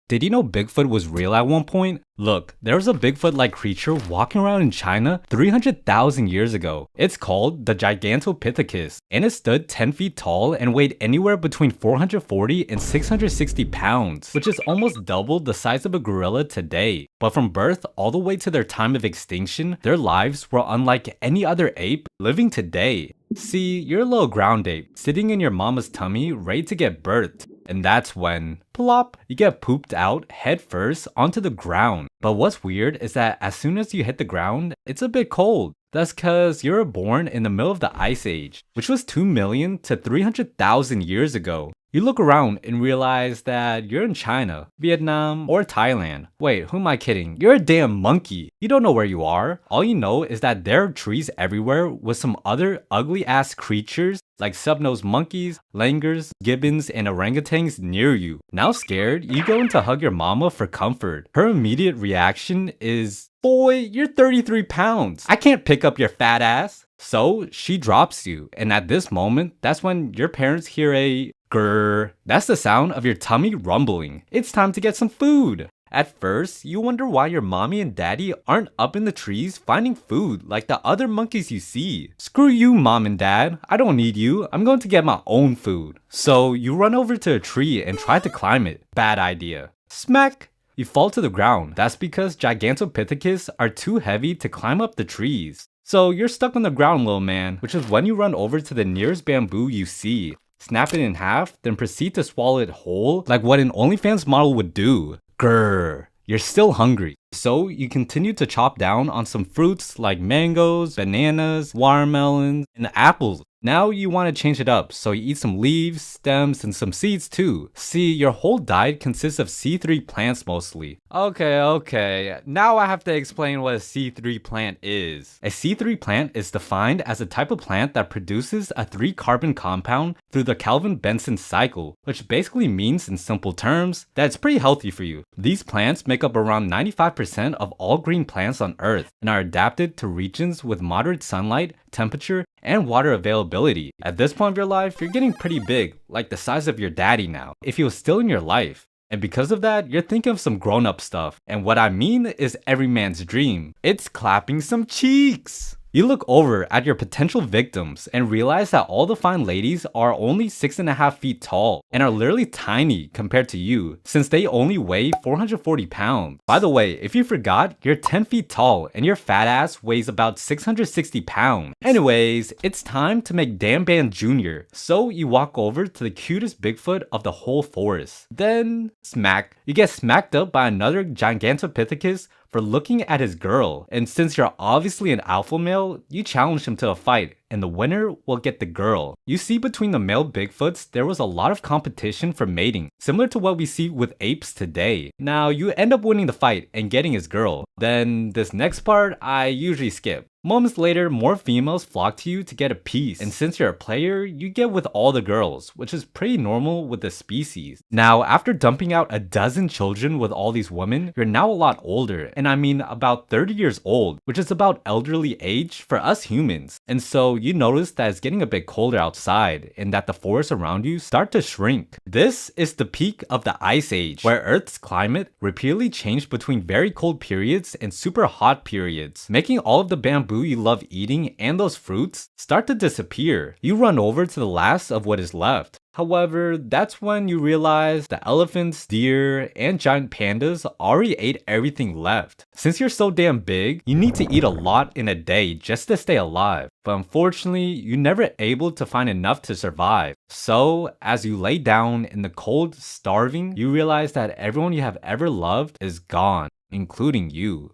Did you know Bigfoot was real at one point? Look, there was a Bigfoot-like creature walking around in China 300,000 years ago. It's called the Gigantopithecus, and it stood 10 feet tall and weighed anywhere between 440 and 660 pounds, which is almost double the size of a gorilla today. But from birth all the way to their time of extinction, their lives were unlike any other ape living today. See, you're a little ground ape, sitting in your mama's tummy, ready to get birthed. And that's when, plop, you get pooped out head first onto the ground. But what's weird is that as soon as you hit the ground, it's a bit cold. That's cause you were born in the middle of the Ice Age, which was 2 million to 300,000 years ago. You look around and realize that you're in China, Vietnam, or Thailand. Wait, who am I kidding? You're a damn monkey. You don't know where you are. All you know is that there are trees everywhere with some other ugly ass creatures like sub-nosed monkeys, langurs, gibbons, and orangutans near you. Now scared, you go in to hug your mama for comfort. Her immediate reaction is, "Boy, you're 33 pounds. I can't pick up your fat ass." So she drops you, and at this moment, that's when your parents hear a grrr. That's the sound of your tummy rumbling. It's time to get some food. At first, you wonder why your mommy and daddy aren't up in the trees finding food like the other monkeys you see. Screw you, mom and dad. I don't need you. I'm going to get my own food. So you run over to a tree and try to climb it. Bad idea. Smack! You fall to the ground. That's because Gigantopithecus are too heavy to climb up the trees. So you're stuck on the ground, little man, which is when you run over to the nearest bamboo you see. Snap it in half, then proceed to swallow it whole like what an OnlyFans model would do. Grrr, you're still hungry. So you continue to chop down on some fruits like mangoes, bananas, watermelons, and apples. Now you want to change it up, so you eat some leaves, stems, and some seeds too. See, your whole diet consists of C3 plants mostly. Okay, now I have to explain what a C3 plant is. A C3 plant is defined as a type of plant that produces a 3-carbon compound through the Calvin-Benson cycle, which basically means in simple terms that it's pretty healthy for you. These plants make up around 95% of all green plants on Earth and are adapted to regions with moderate sunlight, temperature, and water availability. At this point of your life, you're getting pretty big, like the size of your daddy now, if he was still in your life. And because of that, you're thinking of some grown-up stuff. And what I mean is every man's dream. It's clapping some cheeks! You look over at your potential victims and realize that all the fine ladies are only 6.5 feet tall and are literally tiny compared to you, since they only weigh 440 pounds. By the way, if you forgot, you're 10 feet tall and your fat ass weighs about 660 pounds. Anyways, it's time to make Dan Ban Jr., so you walk over to the cutest Bigfoot of the whole forest. Then, smack. You get smacked up by another Gigantopithecus for looking at his girl, and since you're obviously an alpha male, you challenge him to a fight, and the winner will get the girl. You see, between the male Bigfoots, there was a lot of competition for mating, similar to what we see with apes today. Now, you end up winning the fight and getting his girl. Then, this next part, I usually skip. Moments later, more females flock to you to get a piece, and since you're a player, you get with all the girls, which is pretty normal with the species. Now, after dumping out a dozen children with all these women, you're now a lot older, and I mean about 30 years old, which is about elderly age for us humans. And so you notice that it's getting a bit colder outside, and that the forests around you start to shrink. This is the peak of the Ice Age, where Earth's climate repeatedly changed between very cold periods and super hot periods, making all of the bamboo you love eating and those fruits start to disappear. You run over to the last of what is left. However, that's when you realize the elephants, deer, and giant pandas already ate everything left. Since you're so damn big, you need to eat a lot in a day just to stay alive. But unfortunately, you're never able to find enough to survive. So, as you lay down in the cold, starving, you realize that everyone you have ever loved is gone, including you.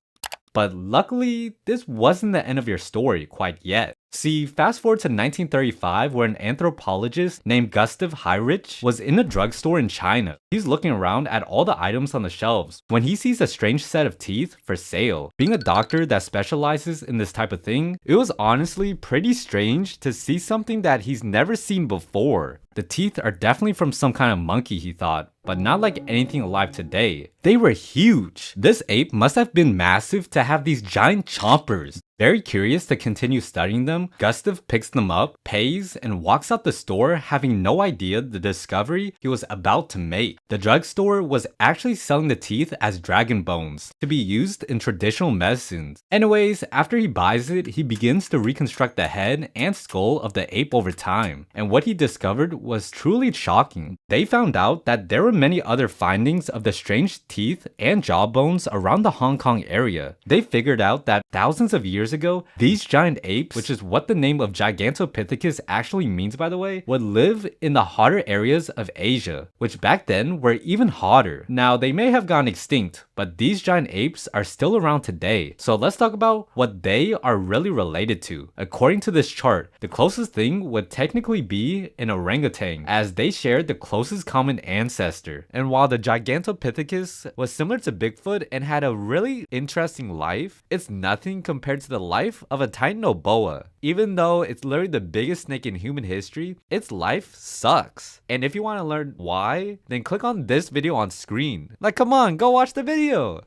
But luckily, this wasn't the end of your story quite yet. See, fast forward to 1935, where an anthropologist named Gustav Heinrich was in a drugstore in China. He's looking around at all the items on the shelves when he sees a strange set of teeth for sale. Being a doctor that specializes in this type of thing, it was honestly pretty strange to see something that he's never seen before. The teeth are definitely from some kind of monkey, he thought, but not like anything alive today. They were huge. This ape must have been massive to have these giant chompers. Very curious to continue studying them, Gustav picks them up, pays, and walks out the store having no idea the discovery he was about to make. The drugstore was actually selling the teeth as dragon bones to be used in traditional medicines. Anyways, after he buys it, he begins to reconstruct the head and skull of the ape over time, and what he discovered was truly shocking. They found out that there were many other findings of the strange teeth and jawbones around the Hong Kong area. They figured out that thousands of years ago, these giant apes, which is what the name of Gigantopithecus actually means by the way, would live in the hotter areas of Asia, which back then were even hotter. Now they may have gone extinct, but these giant apes are still around today. So let's talk about what they are really related to. According to this chart, the closest thing would technically be an orangutan, as they shared the closest common ancestor. And while the Gigantopithecus was similar to Bigfoot and had a really interesting life, it's nothing compared to the life of a titanoboa. Even though it's literally the biggest snake in human history, its life sucks. And if you want to learn why, then click on this video on screen. Like, come on, go watch the video.